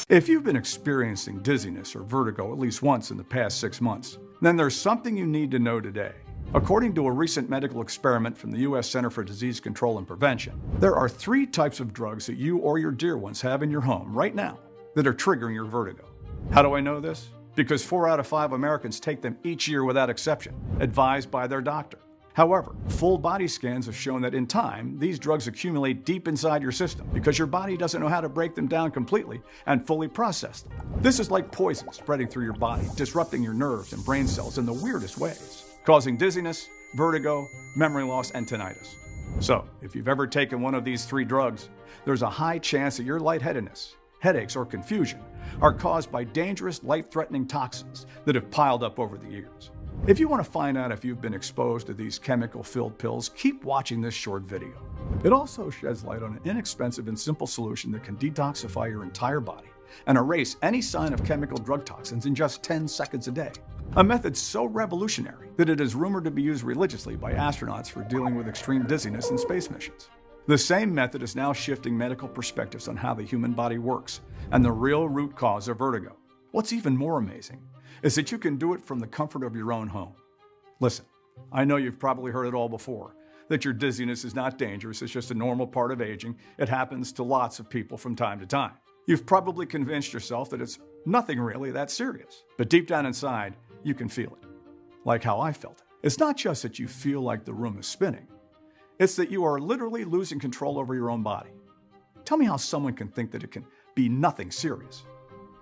If you've been experiencing dizziness or vertigo at least once in the past 6 months, then there's something you need to know today. According to a recent medical experiment from the U.S. Center for Disease Control and Prevention, there are 3 types of drugs that you or your dear ones have in your home right now that are triggering your vertigo. How do I know this? Because 4 out of 5 Americans take them each year without exception, advised by their doctor. However, full body scans have shown that in time, these drugs accumulate deep inside your system because your body doesn't know how to break them down completely and fully process them. This is like poison spreading through your body, disrupting your nerves and brain cells in the weirdest ways, causing dizziness, vertigo, memory loss, and tinnitus. So, if you've ever taken one of these 3 drugs, there's a high chance that your lightheadedness, headaches, or confusion are caused by dangerous, life-threatening toxins that have piled up over the years. If you want to find out if you've been exposed to these chemical-filled pills, keep watching this short video. It also sheds light on an inexpensive and simple solution that can detoxify your entire body and erase any sign of chemical drug toxins in just 10 seconds a day. A method so revolutionary that it is rumored to be used religiously by astronauts for dealing with extreme dizziness in space missions. The same method is now shifting medical perspectives on how the human body works and the real root cause of vertigo. What's even more amazing is that you can do it from the comfort of your own home. Listen, I know you've probably heard it all before, that your dizziness is not dangerous, it's just a normal part of aging. It happens to lots of people from time to time. You've probably convinced yourself that it's nothing really that serious. But deep down inside, you can feel it, like how I felt it. It's not just that you feel like the room is spinning, it's that you are literally losing control over your own body. Tell me how someone can think that it can be nothing serious.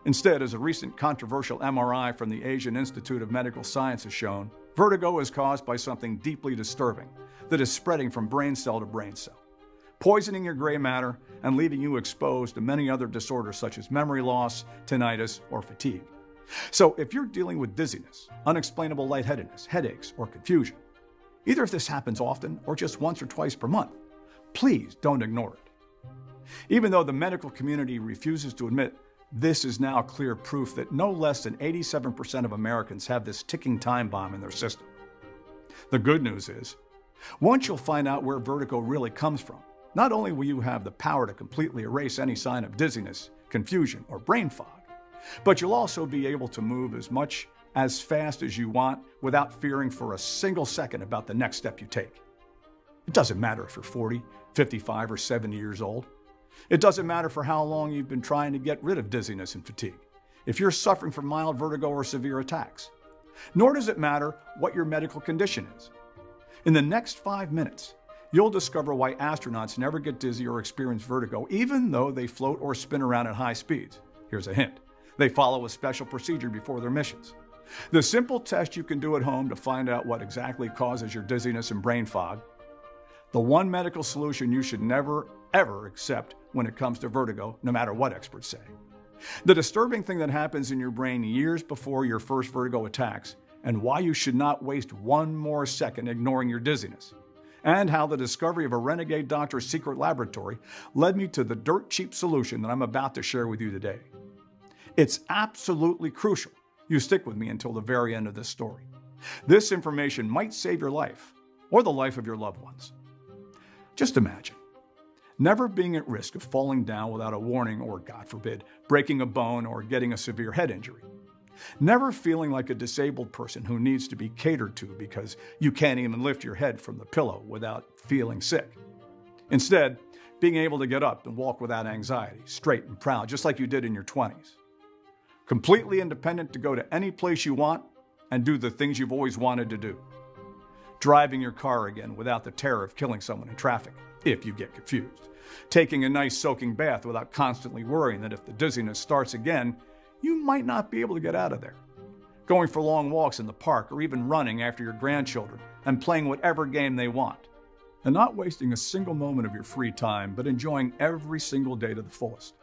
Instead, as a recent controversial MRI from the Asian Institute of Medical Science has shown, vertigo is caused by something deeply disturbing that is spreading from brain cell to brain cell, poisoning your gray matter and leaving you exposed to many other disorders such as memory loss, tinnitus, or fatigue. So if you're dealing with dizziness, unexplainable lightheadedness, headaches, or confusion, either if this happens often or just once or twice per month, please don't ignore it. Even though the medical community refuses to admit, this is now clear proof that no less than 87% of Americans have this ticking time bomb in their system. The good news is, once you'll find out where vertigo really comes from, not only will you have the power to completely erase any sign of dizziness, confusion, or brain fog, but you'll also be able to move as much as fast as you want without fearing for a single second about the next step you take. It doesn't matter if you're 40, 55, or 70 years old. It doesn't matter for how long you've been trying to get rid of dizziness and fatigue, if you're suffering from mild vertigo or severe attacks. Nor does it matter what your medical condition is. In the next 5 minutes, you'll discover why astronauts never get dizzy or experience vertigo, even though they float or spin around at high speeds. Here's a hint. They follow a special procedure before their missions. The simple test you can do at home to find out what exactly causes your dizziness and brain fog. The one medical solution you should never, ever accept when it comes to vertigo, no matter what experts say. The disturbing thing that happens in your brain years before your first vertigo attacks, and why you should not waste one more second ignoring your dizziness. And how the discovery of a renegade doctor's secret laboratory led me to the dirt cheap solution that I'm about to share with you today. It's absolutely crucial you stick with me until the very end of this story. This information might save your life, or the life of your loved ones. Just imagine never being at risk of falling down without a warning or, God forbid, breaking a bone or getting a severe head injury. Never feeling like a disabled person who needs to be catered to because you can't even lift your head from the pillow without feeling sick. Instead, being able to get up and walk without anxiety, straight and proud, just like you did in your 20s. Completely independent to go to any place you want and do the things you've always wanted to do. Driving your car again without the terror of killing someone in traffic, if you get confused. Taking a nice soaking bath without constantly worrying that if the dizziness starts again, you might not be able to get out of there. Going for long walks in the park or even running after your grandchildren and playing whatever game they want. And not wasting a single moment of your free time, but enjoying every single day to the fullest.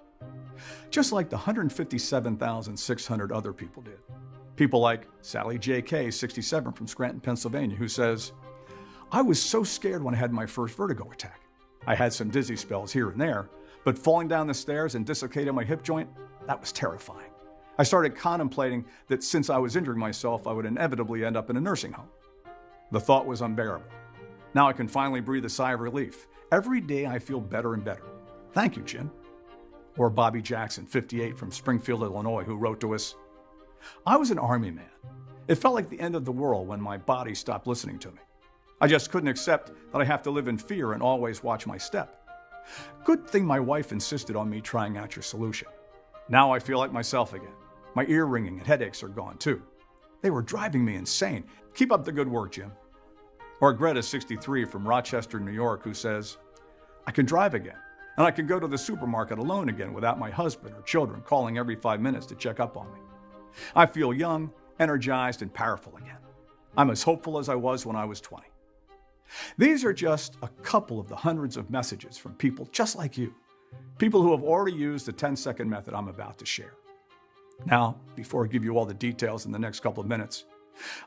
Just like the 157,600 other people did. People like Sally J.K., 67, from Scranton, Pennsylvania, who says, I was so scared when I had my first vertigo attack. I had some dizzy spells here and there, but falling down the stairs and dislocating my hip joint, that was terrifying. I started contemplating that since I was injuring myself, I would inevitably end up in a nursing home. The thought was unbearable. Now I can finally breathe a sigh of relief. Every day I feel better and better. Thank you, Jim. Or Bobby Jackson, 58, from Springfield, Illinois, who wrote to us, "I was an Army man. It felt like the end of the world when my body stopped listening to me. I just couldn't accept that I have to live in fear and always watch my step. Good thing my wife insisted on me trying out your solution. Now I feel like myself again. My ear ringing and headaches are gone too. They were driving me insane. Keep up the good work, Jim." Or Greta, 63, from Rochester, New York, who says, "I can drive again, and I can go to the supermarket alone again without my husband or children calling every 5 minutes to check up on me. I feel young, energized, and powerful again. I'm as hopeful as I was when I was 20. These are just a couple of the hundreds of messages from people just like you, people who have already used the 10-second method I'm about to share. Now, before I give you all the details in the next couple of minutes,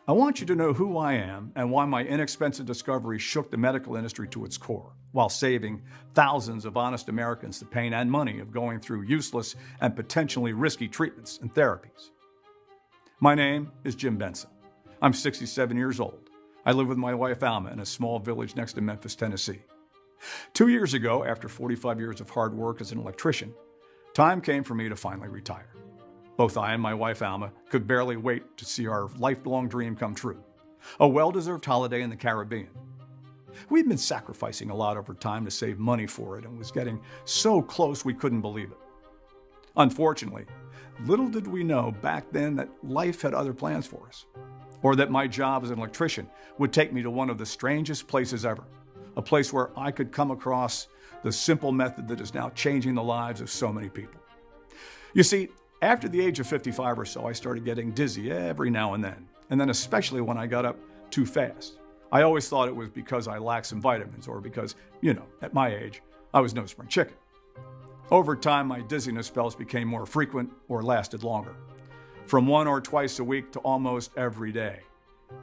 I want you to know who I am and why my inexpensive discovery shook the medical industry to its core, while saving thousands of honest Americans the pain and money of going through useless and potentially risky treatments and therapies. My name is Jim Benson. I'm 67 years old. I live with my wife Alma in a small village next to Memphis, Tennessee. 2 years ago, after 45 years of hard work as an electrician, time came for me to finally retire. Both I and my wife Alma could barely wait to see our lifelong dream come true, a well-deserved holiday in the Caribbean. We'd been sacrificing a lot over time to save money for it and was getting so close we couldn't believe it. Unfortunately, little did we know back then that life had other plans for us, or that my job as an electrician would take me to one of the strangest places ever, a place where I could come across the simple method that is now changing the lives of so many people. You see, after the age of 55 or so, I started getting dizzy every now and then especially when I got up too fast. I always thought it was because I lacked some vitamins or because, at my age, I was no spring chicken. Over time, my dizziness spells became more frequent or lasted longer, from 1 or twice a week to almost every day,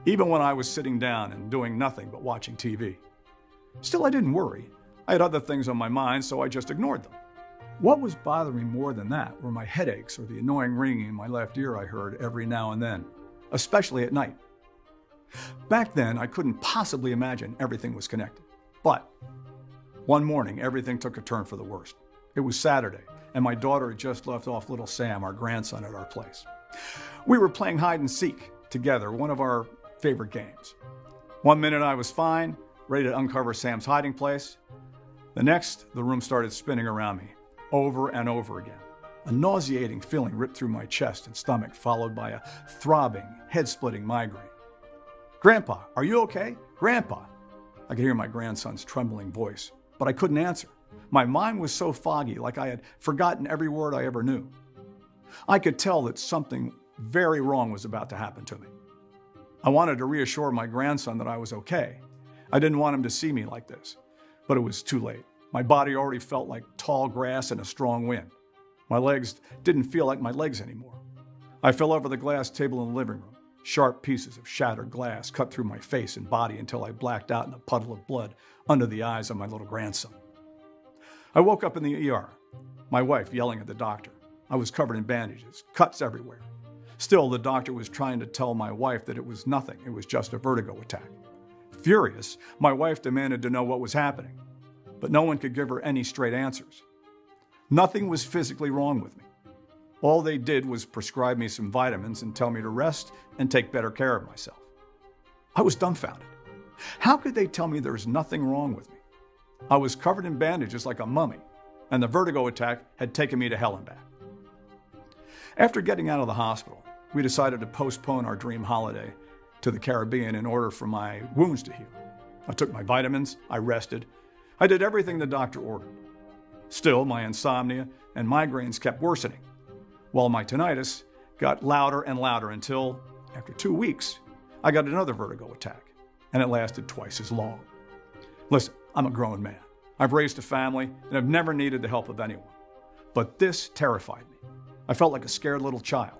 even when I was sitting down and doing nothing but watching TV. Still, I didn't worry. I had other things on my mind, so I just ignored them. What was bothering more than that were my headaches or the annoying ringing in my left ear I heard every now and then, especially at night. Back then, I couldn't possibly imagine everything was connected. But one morning, everything took a turn for the worst. It was Saturday, and my daughter had just left off little Sam, our grandson, at our place. We were playing hide and seek together, one of our favorite games. 1 minute I was fine, ready to uncover Sam's hiding place. The next, the room started spinning around me, over and over again. A nauseating feeling ripped through my chest and stomach, followed by a throbbing, head-splitting migraine. "Grandpa, are you okay? Grandpa!" I could hear my grandson's trembling voice, but I couldn't answer. My mind was so foggy, like I had forgotten every word I ever knew. I could tell that something very wrong was about to happen to me. I wanted to reassure my grandson that I was okay. I didn't want him to see me like this, but it was too late. My body already felt like tall grass in a strong wind. My legs didn't feel like my legs anymore. I fell over the glass table in the living room. Sharp pieces of shattered glass cut through my face and body until I blacked out in a puddle of blood under the eyes of my little grandson. I woke up in the ER, my wife yelling at the doctor. I was covered in bandages, cuts everywhere. Still, the doctor was trying to tell my wife that it was nothing. It was just a vertigo attack. Furious, my wife demanded to know what was happening, but no one could give her any straight answers. Nothing was physically wrong with me. All they did was prescribe me some vitamins and tell me to rest and take better care of myself. I was dumbfounded. How could they tell me there was nothing wrong with me? I was covered in bandages like a mummy, and the vertigo attack had taken me to hell and back. After getting out of the hospital, we decided to postpone our dream holiday to the Caribbean in order for my wounds to heal. I took my vitamins, I rested, I did everything the doctor ordered. Still, my insomnia and migraines kept worsening, while my tinnitus got louder and louder until, after 2 weeks, I got another vertigo attack, and it lasted twice as long. Listen, I'm a grown man. I've raised a family, and I've never needed the help of anyone. But this terrified me. I felt like a scared little child.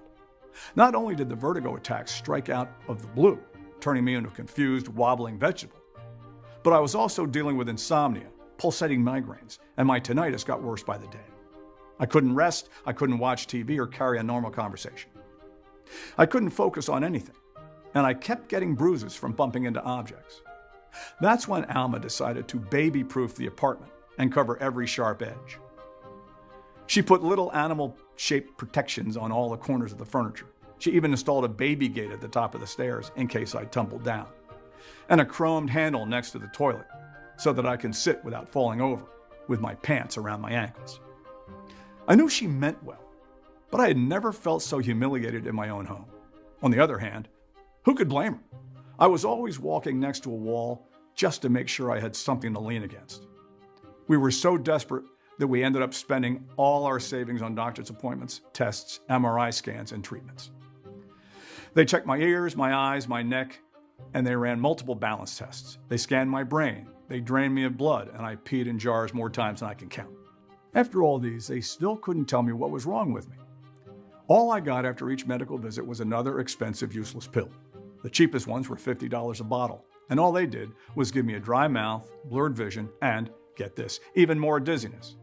Not only did the vertigo attacks strike out of the blue, turning me into a confused, wobbling vegetable, but I was also dealing with insomnia, pulsating migraines, and my tinnitus got worse by the day. I couldn't rest, I couldn't watch TV or carry a normal conversation. I couldn't focus on anything, and I kept getting bruises from bumping into objects. That's when Alma decided to baby-proof the apartment and cover every sharp edge. She put little animal-shaped protections on all the corners of the furniture. She even installed a baby gate at the top of the stairs in case I tumbled down, and a chromed handle next to the toilet so that I can sit without falling over with my pants around my ankles. I knew she meant well, but I had never felt so humiliated in my own home. On the other hand, who could blame her? I was always walking next to a wall just to make sure I had something to lean against. We were so desperate that we ended up spending all our savings on doctor's appointments, tests, MRI scans, and treatments. They checked my ears, my eyes, my neck, and they ran multiple balance tests. They scanned my brain, they drained me of blood, and I peed in jars more times than I can count. After all these, they still couldn't tell me what was wrong with me. All I got after each medical visit was another expensive, useless pill. The cheapest ones were $50 a bottle, and all they did was give me a dry mouth, blurred vision, and, get this, even more dizziness.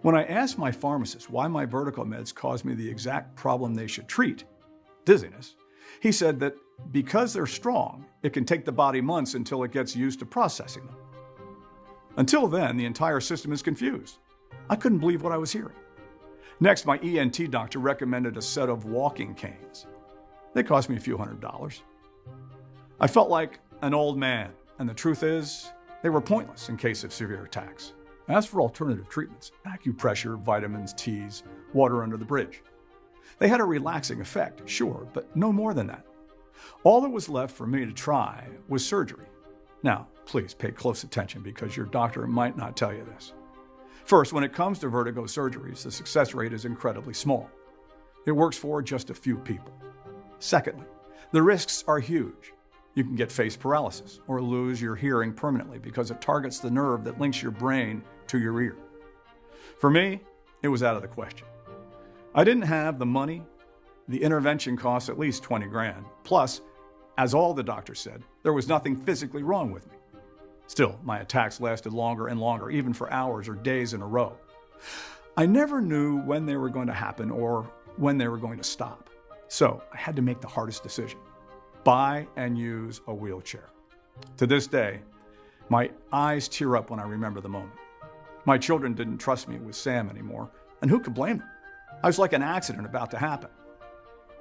When I asked my pharmacist why my vertigo meds caused me the exact problem they should treat, dizziness, he said that because they're strong, it can take the body months until it gets used to processing them. Until then, the entire system is confused. I couldn't believe what I was hearing. Next, my ENT doctor recommended a set of walking canes. They cost me a few $100s. I felt like an old man, and the truth is, they were pointless in case of severe attacks. As for alternative treatments, acupressure, vitamins, teas, water under the bridge, they had a relaxing effect, sure, but no more than that. All that was left for me to try was surgery. Now, please pay close attention because your doctor might not tell you this. First, when it comes to vertigo surgeries, the success rate is incredibly small. It works for just a few people. Secondly, the risks are huge. You can get face paralysis or lose your hearing permanently because it targets the nerve that links your brain to your ear. For me, it was out of the question. I didn't have the money. The intervention cost at least 20 grand. Plus, as all the doctors said, there was nothing physically wrong with me. Still, my attacks lasted longer and longer, even for hours or days in a row. I never knew when they were going to happen or when they were going to stop. So I had to make the hardest decision: buy and use a wheelchair. To this day, my eyes tear up when I remember the moment. My children didn't trust me with Sam anymore, and who could blame them? I was like an accident about to happen.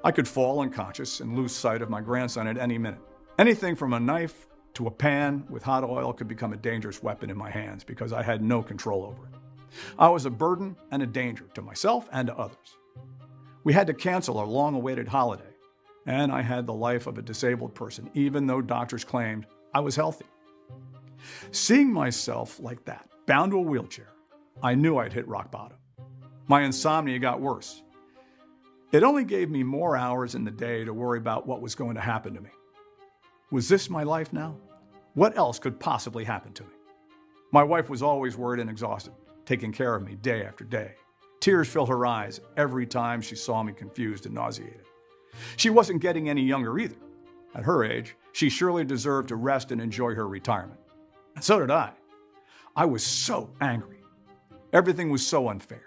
I could fall unconscious and lose sight of my grandson at any minute. Anything from a knife to a pan with hot oil could become a dangerous weapon in my hands because I had no control over it. I was a burden and a danger to myself and to others. We had to cancel our long-awaited holiday, and I had the life of a disabled person, even though doctors claimed I was healthy. Seeing myself like that, bound to a wheelchair, I knew I'd hit rock bottom. My insomnia got worse. It only gave me more hours in the day to worry about what was going to happen to me. Was this my life now? What else could possibly happen to me? My wife was always worried and exhausted, taking care of me day after day. Tears filled her eyes every time she saw me confused and nauseated. She wasn't getting any younger either. At her age, she surely deserved to rest and enjoy her retirement. And so did I. I was so angry. Everything was so unfair.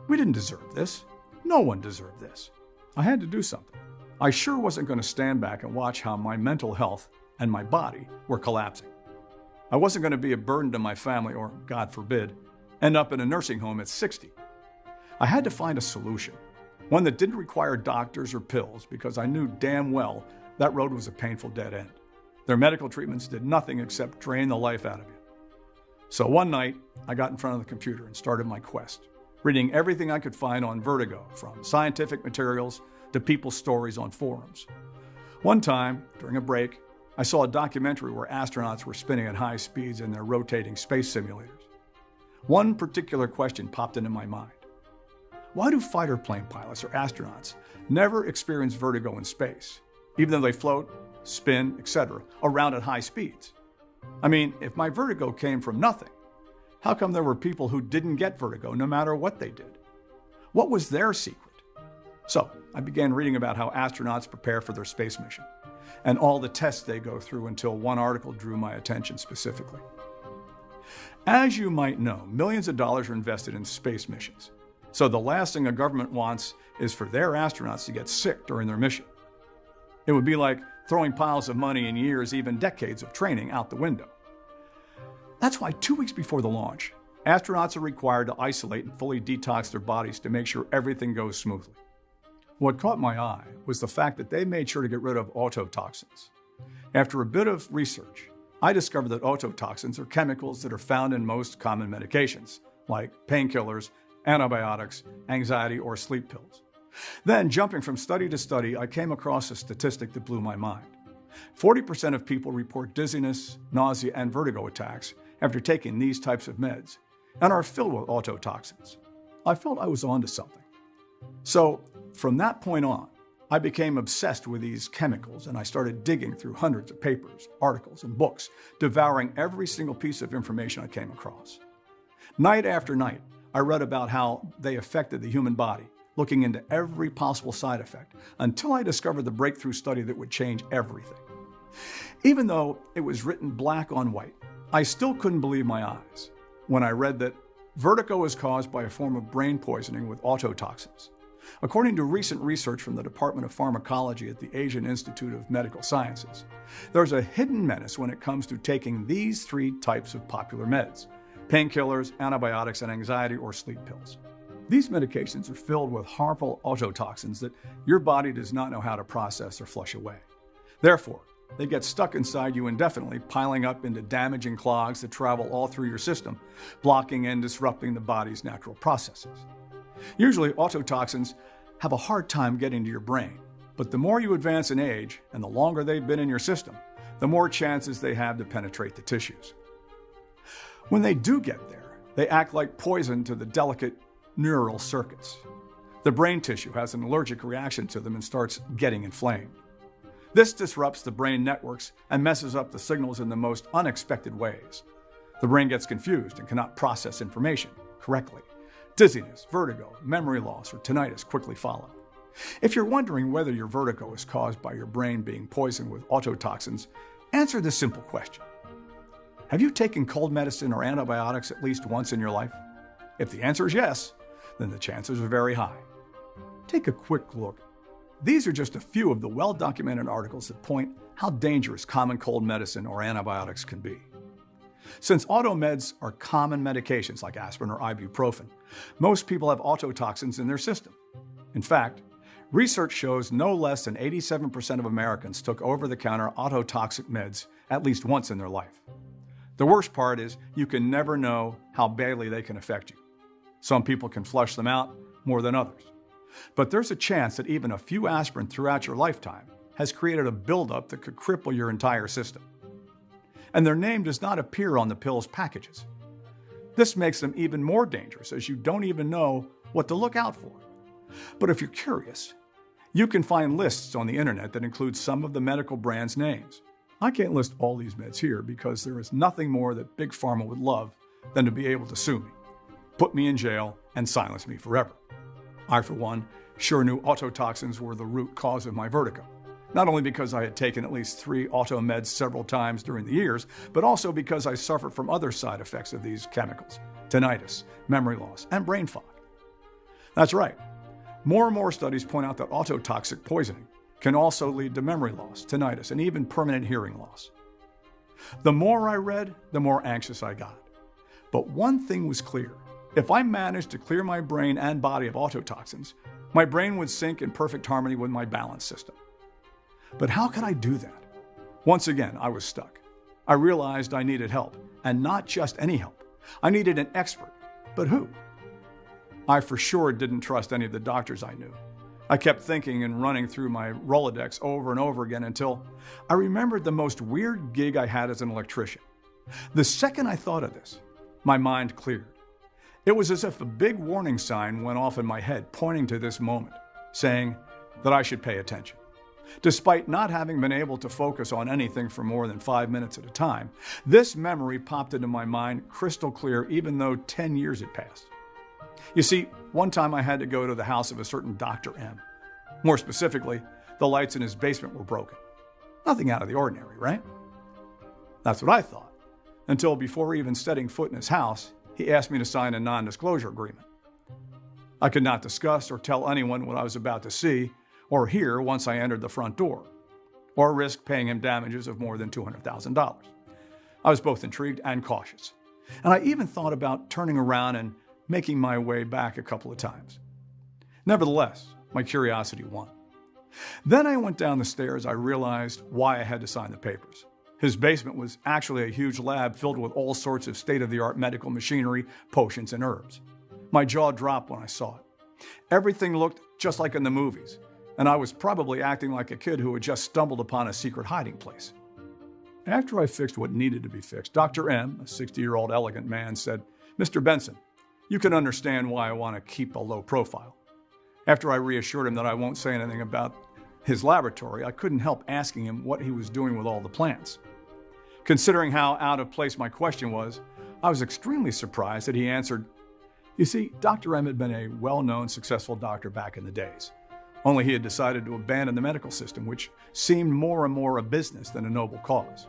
We didn't deserve this. No one deserved this. I had to do something. I sure wasn't going to stand back and watch how my mental health and my body were collapsing. I wasn't going to be a burden to my family or, God forbid, end up in a nursing home at 60. I had to find a solution, one that didn't require doctors or pills because I knew damn well that road was a painful dead end. Their medical treatments did nothing except drain the life out of you. So one night, I got in front of the computer and started my quest, reading everything I could find on vertigo, from scientific materials to people's stories on forums. One time, during a break, I saw a documentary where astronauts were spinning at high speeds in their rotating space simulators. One particular question popped into my mind. Why do fighter plane pilots or astronauts never experience vertigo in space, even though they float, spin, etc., around at high speeds? I mean, if my vertigo came from nothing, how come there were people who didn't get vertigo no matter what they did? What was their secret? So I began reading about how astronauts prepare for their space mission and all the tests they go through until one article drew my attention specifically. As you might know, millions of dollars are invested in space missions. So the last thing a government wants is for their astronauts to get sick during their mission. It would be like throwing piles of money and years, even decades of training out the window. That's why 2 weeks before the launch, Astronauts are required to isolate and fully detox their bodies to make sure everything goes smoothly. What caught my eye was the fact that they made sure to get rid of autotoxins. After a bit of research, I discovered that autotoxins are chemicals that are found in most common medications, like painkillers, antibiotics, anxiety, or sleep pills. Then, jumping from study to study, I came across a statistic that blew my mind. 40% of people report dizziness, nausea, and vertigo attacks after taking these types of meds, and are filled with autotoxins. I felt I was onto something. So, from that point on, I became obsessed with these chemicals, and I started digging through hundreds of papers, articles, and books, devouring every single piece of information I came across. Night after night, I read about how they affected the human body, looking into every possible side effect, until I discovered the breakthrough study that would change everything. Even though it was written black on white, I still couldn't believe my eyes when I read that vertigo is caused by a form of brain poisoning with autotoxins. According to recent research from the Department of Pharmacology at the Asian Institute of Medical Sciences, there's a hidden menace when it comes to taking these three types of popular meds: painkillers, antibiotics, and anxiety or sleep pills. These medications are filled with harmful autotoxins that your body does not know how to process or flush away. Therefore, they get stuck inside you indefinitely, piling up into damaging clogs that travel all through your system, blocking and disrupting the body's natural processes. Usually, autotoxins have a hard time getting to your brain, but the more you advance in age and the longer they've been in your system, the more chances they have to penetrate the tissues. When they do get there, they act like poison to the delicate neural circuits. The brain tissue has an allergic reaction to them and starts getting inflamed. This disrupts the brain networks and messes up the signals in the most unexpected ways. The brain gets confused and cannot process information correctly. Dizziness, vertigo, memory loss, or tinnitus quickly follow. If you're wondering whether your vertigo is caused by your brain being poisoned with autotoxins, answer this simple question. Have you taken cold medicine or antibiotics at least once in your life? If the answer is yes, then the chances are very high. Take a quick look. These are just a few of the well-documented articles that point how dangerous common cold medicine or antibiotics can be. Since automeds are common medications like aspirin or ibuprofen, most people have autotoxins in their system. In fact, research shows no less than 87% of Americans took over-the-counter autotoxic meds at least once in their life. The worst part is you can never know how badly they can affect you. Some people can flush them out more than others. But there's a chance that even a few aspirin throughout your lifetime has created a buildup that could cripple your entire system. And their name does not appear on the pill's packages. This makes them even more dangerous, as you don't even know what to look out for. But if you're curious, you can find lists on the internet that include some of the medical brands' names. I can't list all these meds here because there is nothing more that Big Pharma would love than to be able to sue me, put me in jail, and silence me forever. I, for one, sure knew autotoxins were the root cause of my vertigo, not only because I had taken at least 3 auto meds several times during the years, but also because I suffered from other side effects of these chemicals: tinnitus, memory loss, and brain fog. That's right. More and more studies point out that autotoxic poisoning can also lead to memory loss, tinnitus, and even permanent hearing loss. The more I read, the more anxious I got. But one thing was clear. If I managed to clear my brain and body of autotoxins, my brain would sync in perfect harmony with my balance system. But how could I do that? Once again, I was stuck. I realized I needed help, and not just any help. I needed an expert. But who? I for sure didn't trust any of the doctors I knew. I kept thinking and running through my Rolodex over and over again until I remembered the most weird gig I had as an electrician. The second I thought of this, my mind cleared. It was as if a big warning sign went off in my head, pointing to this moment, saying that I should pay attention. Despite not having been able to focus on anything for more than 5 minutes at a time, this memory popped into my mind crystal clear even though 10 years had passed. You see, one time I had to go to the house of a certain Dr. M. More specifically, the lights in his basement were broken. Nothing out of the ordinary, right? That's what I thought, until before even setting foot in his house, he asked me to sign a non-disclosure agreement. I could not discuss or tell anyone what I was about to see or hear once I entered the front door, or risk paying him damages of more than $200,000. I was both intrigued and cautious. and I even thought about turning around and making my way back a couple of times. Nevertheless, my curiosity won. Then I went down the stairs. I realized why I had to sign the papers. His basement was actually a huge lab filled with all sorts of state-of-the-art medical machinery, potions, and herbs. My jaw dropped when I saw it. Everything looked just like in the movies, and I was probably acting like a kid who had just stumbled upon a secret hiding place. After I fixed what needed to be fixed, Dr. M, a 60-year-old elegant man, said, "Mr. Benson, you can understand why I want to keep a low profile." After I reassured him that I won't say anything about his laboratory, I couldn't help asking him what he was doing with all the plants. Considering how out of place my question was, I was extremely surprised that he answered, "You see, Dr. M had been a well-known, successful doctor back in the days. Only he had decided to abandon the medical system, which seemed more and more a business than a noble cause.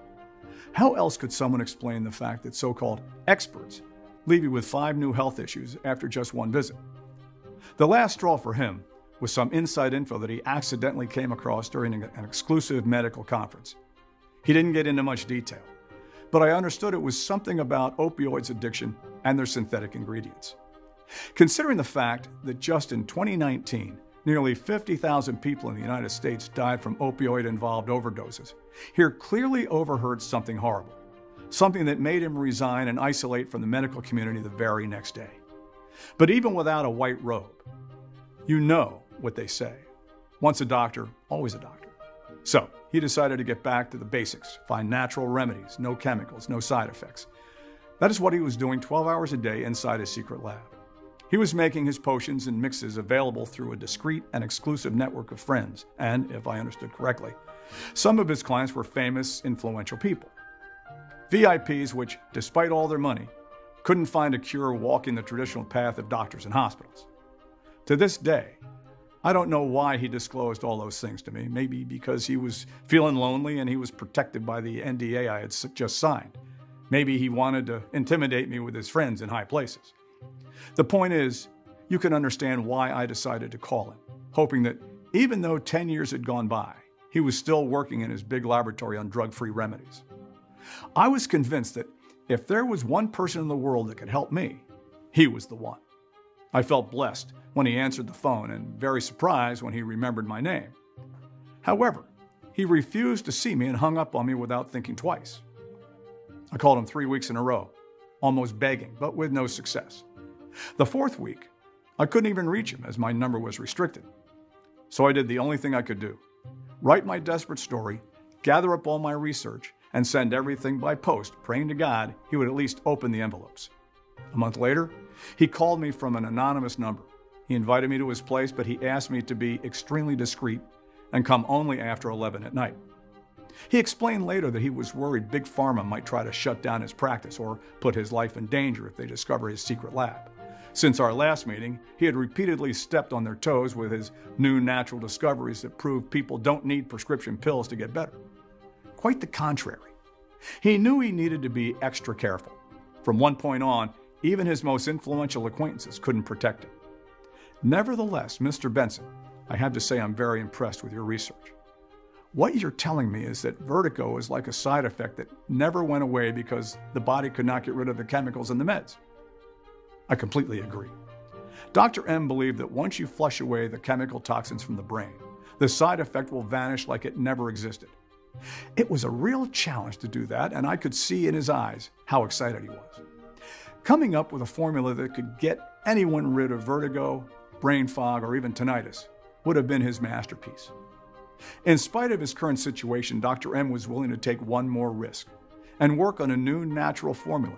How else could someone explain the fact that so-called experts leave you with 5 new health issues after just one visit? The last straw for him was some inside info that he accidentally came across during an exclusive medical conference. He didn't get into much detail, but I understood it was something about opioids addiction and their synthetic ingredients. Considering the fact that just in 2019, nearly 50,000 people in the United States died from opioid-involved overdoses, he clearly overheard something horrible, something that made him resign and isolate from the medical community the very next day. But even without a white robe, you know what they say. Once a doctor, always a doctor. So he decided to get back to the basics, find natural remedies, no chemicals, no side effects. That is what he was doing 12 hours a day inside his secret lab. He was making his potions and mixes available through a discreet and exclusive network of friends, and, if I understood correctly, some of his clients were famous, influential people. VIPs which, despite all their money, couldn't find a cure walking the traditional path of doctors and hospitals. To this day, I don't know why he disclosed all those things to me. Maybe because he was feeling lonely and he was protected by the NDA I had just signed. Maybe he wanted to intimidate me with his friends in high places. The point is, you can understand why I decided to call him, hoping that even though 10 years had gone by, he was still working in his big laboratory on drug-free remedies. I was convinced that if there was one person in the world that could help me, he was the one. I felt blessed when he answered the phone and very surprised when he remembered my name. However, he refused to see me and hung up on me without thinking twice. I called him 3 weeks in a row, almost begging, but with no success. The 4th week, I couldn't even reach him as my number was restricted. So I did the only thing I could do: write my desperate story, gather up all my research, and send everything by post, praying to God he would at least open the envelopes. A month later, he called me from an anonymous number. He invited me to his place, but he asked me to be extremely discreet and come only after 11 at night. He explained later that he was worried Big Pharma might try to shut down his practice or put his life in danger if they discover his secret lab. Since our last meeting, he had repeatedly stepped on their toes with his new natural discoveries that prove people don't need prescription pills to get better. Quite the contrary. He knew he needed to be extra careful. From one point on, even his most influential acquaintances couldn't protect him. Nevertheless, Mr. Benson, I have to say I'm very impressed with your research. What you're telling me is that vertigo is like a side effect that never went away because the body could not get rid of the chemicals in the meds. I completely agree. Dr. M believed that once you flush away the chemical toxins from the brain, the side effect will vanish like it never existed. It was a real challenge to do that, and I could see in his eyes how excited he was. Coming up with a formula that could get anyone rid of vertigo, brain fog, or even tinnitus would have been his masterpiece. In spite of his current situation, Dr. M was willing to take one more risk and work on a new natural formula.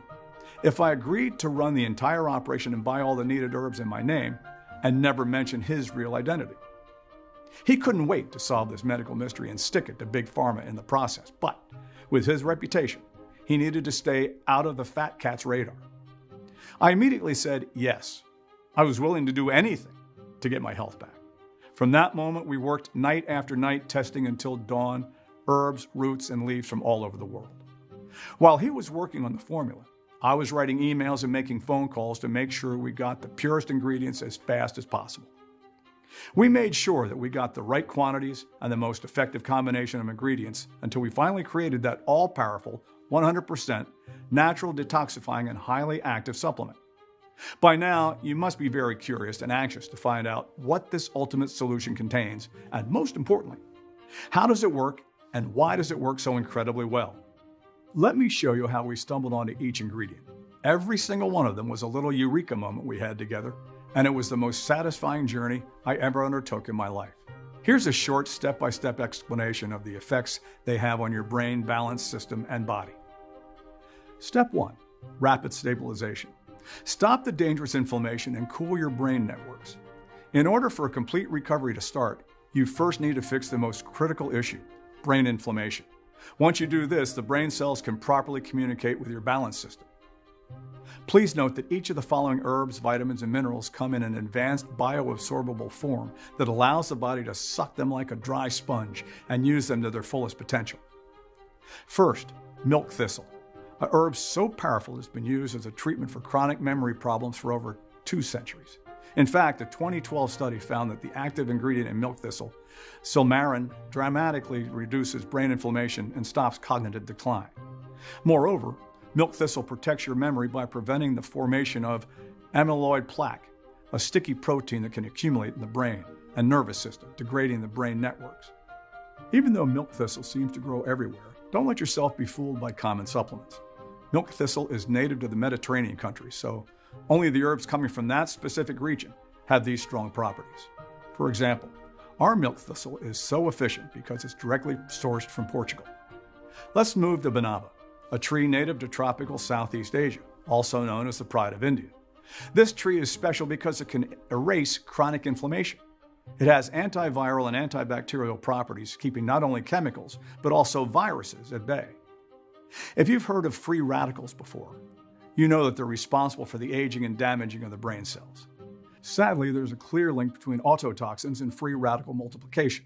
If I agreed to run the entire operation and buy all the needed herbs in my name and never mention his real identity. He couldn't wait to solve this medical mystery and stick it to Big Pharma in the process, but with his reputation, he needed to stay out of the fat cat's radar. I immediately said yes. I was willing to do anything to get my health back. From that moment, we worked night after night, testing until dawn, herbs, roots, and leaves from all over the world. While he was working on the formula, I was writing emails and making phone calls to make sure we got the purest ingredients as fast as possible. We made sure that we got the right quantities and the most effective combination of ingredients until we finally created that all-powerful, 100% natural detoxifying and highly active supplement. By now, you must be very curious and anxious to find out what this ultimate solution contains, and most importantly, how does it work and why does it work so incredibly well? Let me show you how we stumbled onto each ingredient. Every single one of them was a little eureka moment we had together, and it was the most satisfying journey I ever undertook in my life. Here's a short step-by-step explanation of the effects they have on your brain, balance system, and body. Step 1. Rapid stabilization. Stop the dangerous inflammation and cool your brain networks. In order for a complete recovery to start, you first need to fix the most critical issue, brain inflammation. Once you do this, the brain cells can properly communicate with your balance system. Please note that each of the following herbs, vitamins, and minerals come in an advanced bioabsorbable form that allows the body to suck them like a dry sponge and use them to their fullest potential. First, milk thistle. A herb so powerful it's been used as a treatment for chronic memory problems for over 2 centuries. In fact, a 2012 study found that the active ingredient in milk thistle, silmarin, dramatically reduces brain inflammation and stops cognitive decline. Moreover, milk thistle protects your memory by preventing the formation of amyloid plaque, a sticky protein that can accumulate in the brain and nervous system, degrading the brain networks. Even though milk thistle seems to grow everywhere, don't let yourself be fooled by common supplements. Milk thistle is native to the Mediterranean countries, so only the herbs coming from that specific region have these strong properties. For example, our milk thistle is so efficient because it's directly sourced from Portugal. Let's move to banaba, a tree native to tropical Southeast Asia, also known as the pride of India. This tree is special because it can erase chronic inflammation. It has antiviral and antibacterial properties, keeping not only chemicals, but also viruses at bay. If you've heard of free radicals before, you know that they're responsible for the aging and damaging of the brain cells. Sadly, there's a clear link between autotoxins and free radical multiplication.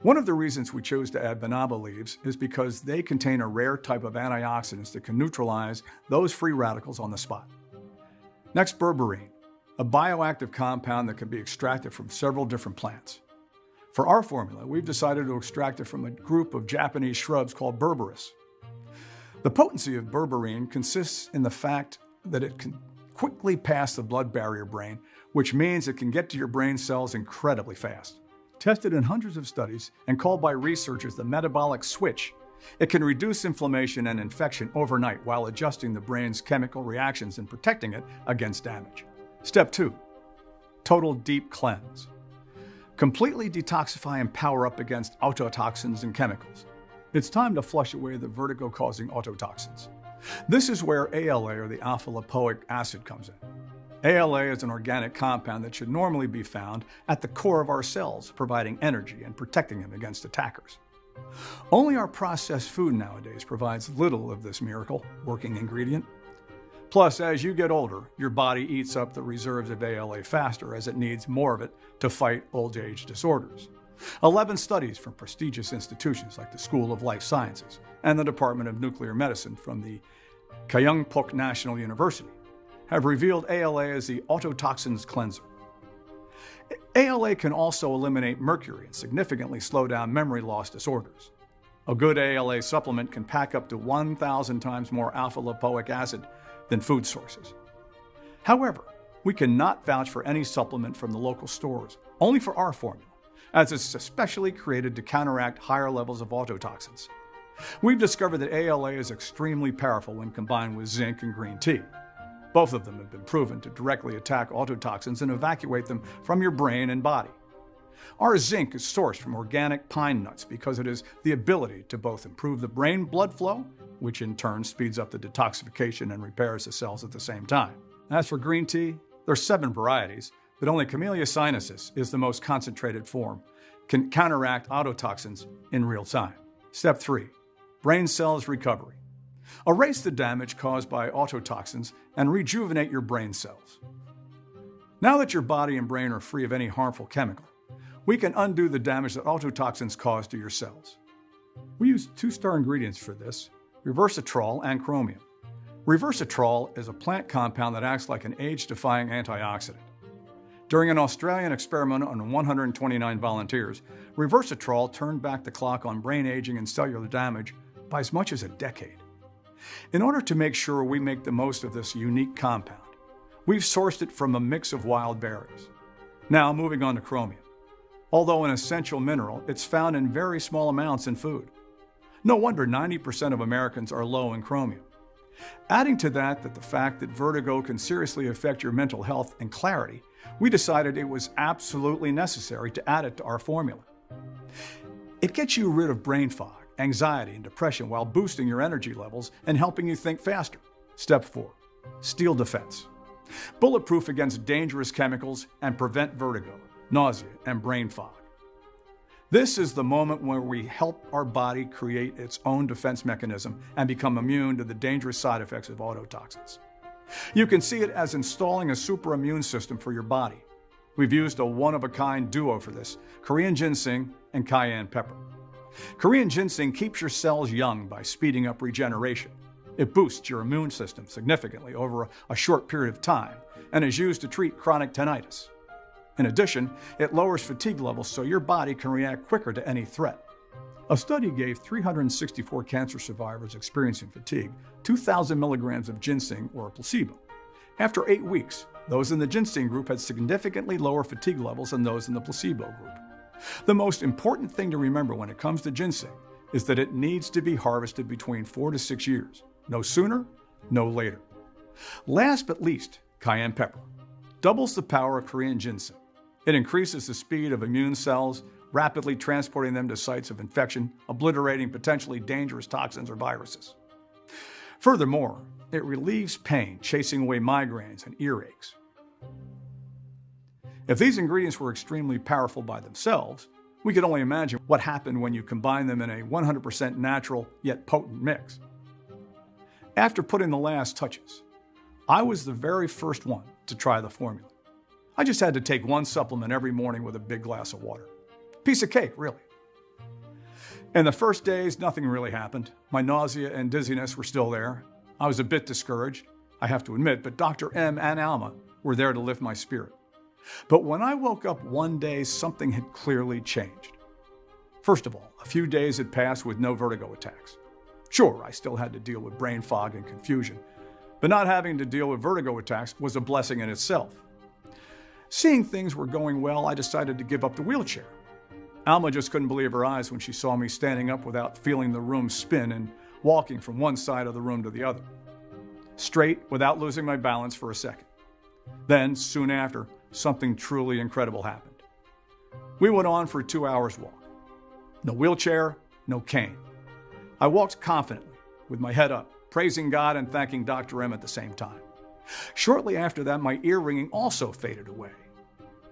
One of the reasons we chose to add banaba leaves is because they contain a rare type of antioxidants that can neutralize those free radicals on the spot. Next, berberine, a bioactive compound that can be extracted from several different plants. For our formula, we've decided to extract it from a group of Japanese shrubs called berberis. The potency of berberine consists in the fact that it can quickly pass the blood-barrier brain, which means it can get to your brain cells incredibly fast. Tested in hundreds of studies and called by researchers the metabolic switch, it can reduce inflammation and infection overnight while adjusting the brain's chemical reactions and protecting it against damage. Step 2. Total deep cleanse. Completely detoxify and power up against autotoxins and chemicals. It's time to flush away the vertigo-causing autotoxins. This is where ALA, or the alpha-lipoic acid, comes in. ALA is an organic compound that should normally be found at the core of our cells, providing energy and protecting them against attackers. Only our processed food nowadays provides little of this miracle working ingredient. Plus, as you get older, your body eats up the reserves of ALA faster as it needs more of it to fight old age disorders. 11 studies from prestigious institutions like the School of Life Sciences and the Department of Nuclear Medicine from the Kyungpook National University have revealed ALA as the autotoxins cleanser. ALA can also eliminate mercury and significantly slow down memory loss disorders. A good ALA supplement can pack up to 1,000 times more alpha-lipoic acid than food sources. However, we cannot vouch for any supplement from the local stores, only for our formula, as it's especially created to counteract higher levels of autotoxins. We've discovered that ALA is extremely powerful when combined with zinc and green tea. Both of them have been proven to directly attack autotoxins and evacuate them from your brain and body. Our zinc is sourced from organic pine nuts because it has the ability to both improve the brain blood flow, which in turn speeds up the detoxification and repairs the cells at the same time. As for green tea, there are 7 varieties, but only Camellia sinensis is the most concentrated form, can counteract autotoxins in real time. Step 3. Brain cells recovery. Erase the damage caused by autotoxins and rejuvenate your brain cells. Now that your body and brain are free of any harmful chemical, we can undo the damage that autotoxins cause to your cells. We use 2-star ingredients for this, resveratrol and chromium. Resveratrol is a plant compound that acts like an age-defying antioxidant. During an Australian experiment on 129 volunteers, resveratrol turned back the clock on brain aging and cellular damage by as much as a decade. In order to make sure we make the most of this unique compound, we've sourced it from a mix of wild berries. Now, moving on to chromium. Although an essential mineral, it's found in very small amounts in food. No wonder 90% of Americans are low in chromium. Adding to that the fact that vertigo can seriously affect your mental health and clarity, we decided it was absolutely necessary to add it to our formula. It gets you rid of brain fog, anxiety, and depression while boosting your energy levels and helping you think faster. Step 4. Steel defense. Bulletproof against dangerous chemicals and prevent vertigo, nausea, and brain fog. This is the moment where we help our body create its own defense mechanism and become immune to the dangerous side effects of autotoxins. You can see it as installing a super immune system for your body. We've used a one-of-a-kind duo for this, Korean ginseng and cayenne pepper. Korean ginseng keeps your cells young by speeding up regeneration. It boosts your immune system significantly over a short period of time and is used to treat chronic tinnitus. In addition, it lowers fatigue levels so your body can react quicker to any threat. A study gave 364 cancer survivors experiencing fatigue 2,000 milligrams of ginseng or a placebo. After 8 weeks, those in the ginseng group had significantly lower fatigue levels than those in the placebo group. The most important thing to remember when it comes to ginseng is that it needs to be harvested between 4 to 6 years. No sooner, no later. Last but least, cayenne pepper. Doubles the power of Korean ginseng. It increases the speed of immune cells, rapidly transporting them to sites of infection, obliterating potentially dangerous toxins or viruses. Furthermore, it relieves pain, chasing away migraines and earaches. If these ingredients were extremely powerful by themselves, we could only imagine what happened when you combine them in a 100% natural yet potent mix. After putting the last touches, I was the very first one to try the formula. I just had to take one supplement every morning with a big glass of water. Piece of cake, really. In the first days, nothing really happened. My nausea and dizziness were still there. I was a bit discouraged, I have to admit, but Dr. M and Alma were there to lift my spirit. But when I woke up one day, something had clearly changed. First of all, a few days had passed with no vertigo attacks. Sure, I still had to deal with brain fog and confusion, but not having to deal with vertigo attacks was a blessing in itself. Seeing things were going well, I decided to give up the wheelchair. Alma just couldn't believe her eyes when she saw me standing up without feeling the room spin and walking from one side of the room to the other. Straight, without losing my balance for a second. Then, soon after, something truly incredible happened. We went on for a 2 hours walk. No wheelchair, no cane. I walked confidently, with my head up, praising God and thanking Dr. M at the same time. Shortly after that, my ear ringing also faded away.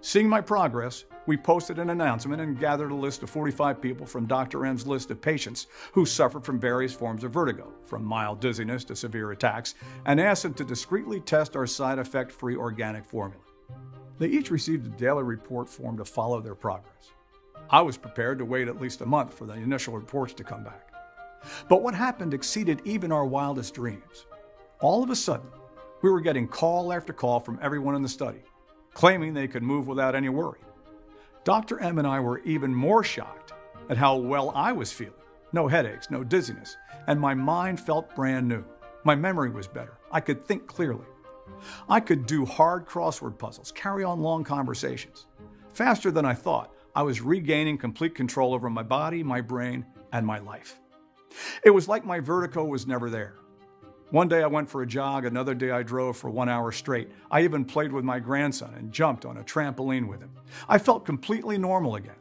Seeing my progress, we posted an announcement and gathered a list of 45 people from Dr. M's list of patients who suffered from various forms of vertigo, from mild dizziness to severe attacks, and asked them to discreetly test our side effect-free organic formula. They each received a daily report form to follow their progress. I was prepared to wait at least a month for the initial reports to come back. But what happened exceeded even our wildest dreams. All of a sudden, we were getting call after call from everyone in the study, claiming they could move without any worry. Dr. M and I were even more shocked at how well I was feeling. No headaches, no dizziness, and my mind felt brand new. My memory was better. I could think clearly. I could do hard crossword puzzles, carry on long conversations. Faster than I thought, I was regaining complete control over my body, my brain, and my life. It was like my vertigo was never there. One day I went for a jog, another day I drove for 1 hour straight. I even played with my grandson and jumped on a trampoline with him. I felt completely normal again.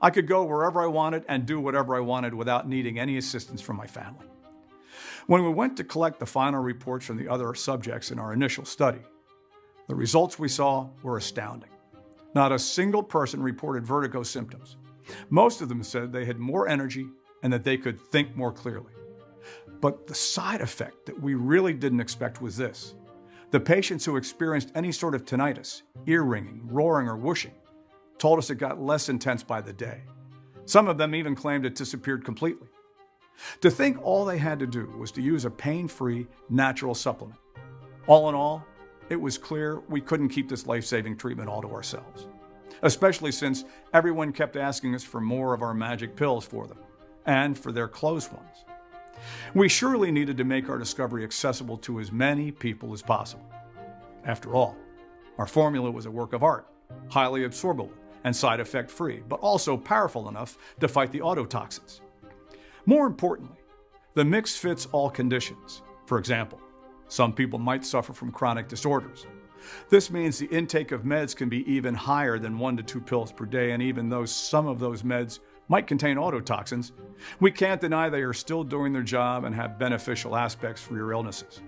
I could go wherever I wanted and do whatever I wanted without needing any assistance from my family. When we went to collect the final reports from the other subjects in our initial study, the results we saw were astounding. Not a single person reported vertigo symptoms. Most of them said they had more energy and that they could think more clearly. But the side effect that we really didn't expect was this. The patients who experienced any sort of tinnitus, ear ringing, roaring, or whooshing, told us it got less intense by the day. Some of them even claimed it disappeared completely. To think all they had to do was to use a pain-free, natural supplement. All in all, it was clear we couldn't keep this life-saving treatment all to ourselves, especially since everyone kept asking us for more of our magic pills for them and for their close ones. We surely needed to make our discovery accessible to as many people as possible. After all, our formula was a work of art, highly absorbable and side effect free, but also powerful enough to fight the autotoxins. More importantly, the mix fits all conditions. For example, some people might suffer from chronic disorders. This means the intake of meds can be even higher than 1 to 2 pills per day, and even though some of those meds might contain autotoxins, we can't deny they are still doing their job and have beneficial aspects for your illnesses.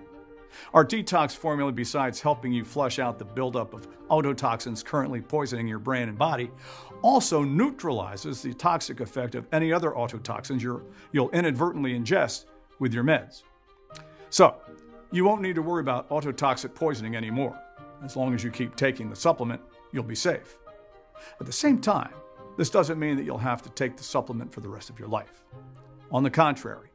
Our detox formula, besides helping you flush out the buildup of autotoxins currently poisoning your brain and body, also neutralizes the toxic effect of any other autotoxins you'll inadvertently ingest with your meds. So, you won't need to worry about autotoxic poisoning anymore. As long as you keep taking the supplement, you'll be safe. At the same time, this doesn't mean that you'll have to take the supplement for the rest of your life. On the contrary,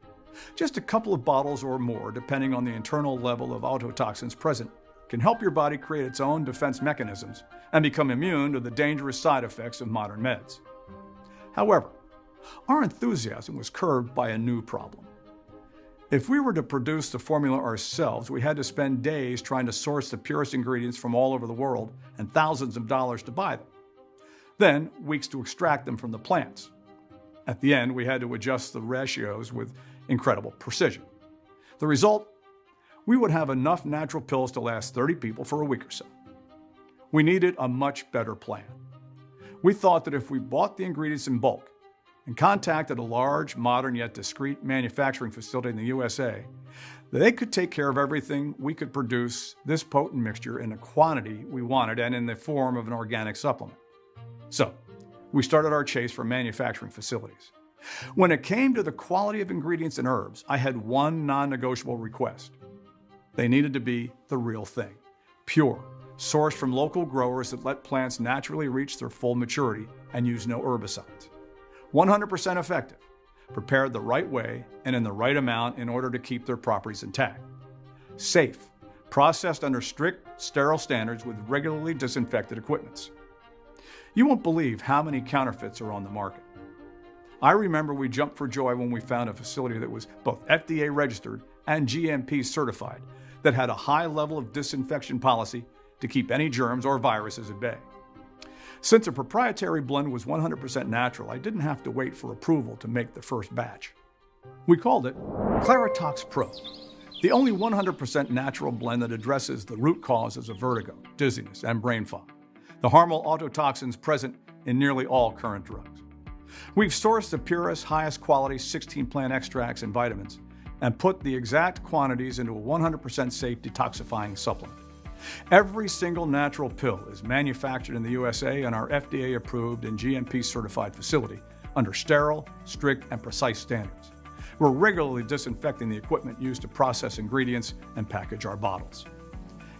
just a couple of bottles or more, depending on the internal level of autotoxins present, can help your body create its own defense mechanisms and become immune to the dangerous side effects of modern meds. However, our enthusiasm was curbed by a new problem. If we were to produce the formula ourselves, we had to spend days trying to source the purest ingredients from all over the world and thousands of dollars to buy them. Then, weeks to extract them from the plants. At the end, we had to adjust the ratios with incredible precision. The result? We would have enough natural pills to last 30 people for a week or so. We needed a much better plan. We thought that if we bought the ingredients in bulk and contacted a large, modern yet discreet manufacturing facility in the USA, they could take care of everything. We could produce this potent mixture in the quantity we wanted and in the form of an organic supplement. So, we started our chase for manufacturing facilities. When it came to the quality of ingredients and herbs, I had one non-negotiable request. They needed to be the real thing, pure, sourced from local growers that let plants naturally reach their full maturity and use no herbicides. 100% effective, prepared the right way and in the right amount in order to keep their properties intact. Safe, processed under strict, sterile standards with regularly disinfected equipments. You won't believe how many counterfeits are on the market. I remember we jumped for joy when we found a facility that was both FDA registered and GMP certified, that had a high level of disinfection policy to keep any germs or viruses at bay. Since a proprietary blend was 100% natural, I didn't have to wait for approval to make the first batch. We called it Claritox Pro, the only 100% natural blend that addresses the root causes of vertigo, dizziness, and brain fog, the harmful autotoxins present in nearly all current drugs. We've sourced the purest, highest quality 16 plant extracts and vitamins and put the exact quantities into a 100% safe detoxifying supplement. Every single natural pill is manufactured in the USA in our FDA-approved and GMP-certified facility under sterile, strict, and precise standards. We're regularly disinfecting the equipment used to process ingredients and package our bottles.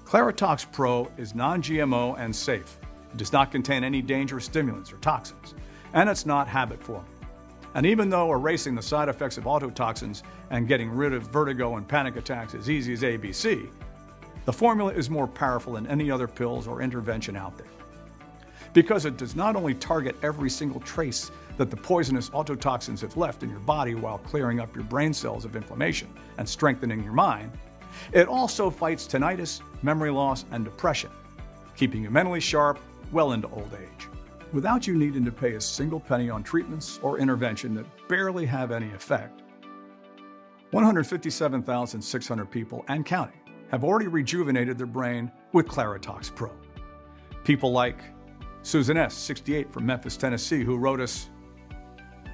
Claritox Pro is non-GMO and safe. It does not contain any dangerous stimulants or toxins, and it's not habit-forming. And even though erasing the side effects of autotoxins and getting rid of vertigo and panic attacks is easy as ABC, the formula is more powerful than any other pills or intervention out there. Because it does not only target every single trace that the poisonous autotoxins have left in your body while clearing up your brain cells of inflammation and strengthening your mind, it also fights tinnitus, memory loss, and depression, keeping you mentally sharp well into old age, without you needing to pay a single penny on treatments or intervention that barely have any effect. 157,600 people and counting have already rejuvenated their brain with Claritox Pro. People like Susan S., 68 from Memphis, Tennessee, who wrote us,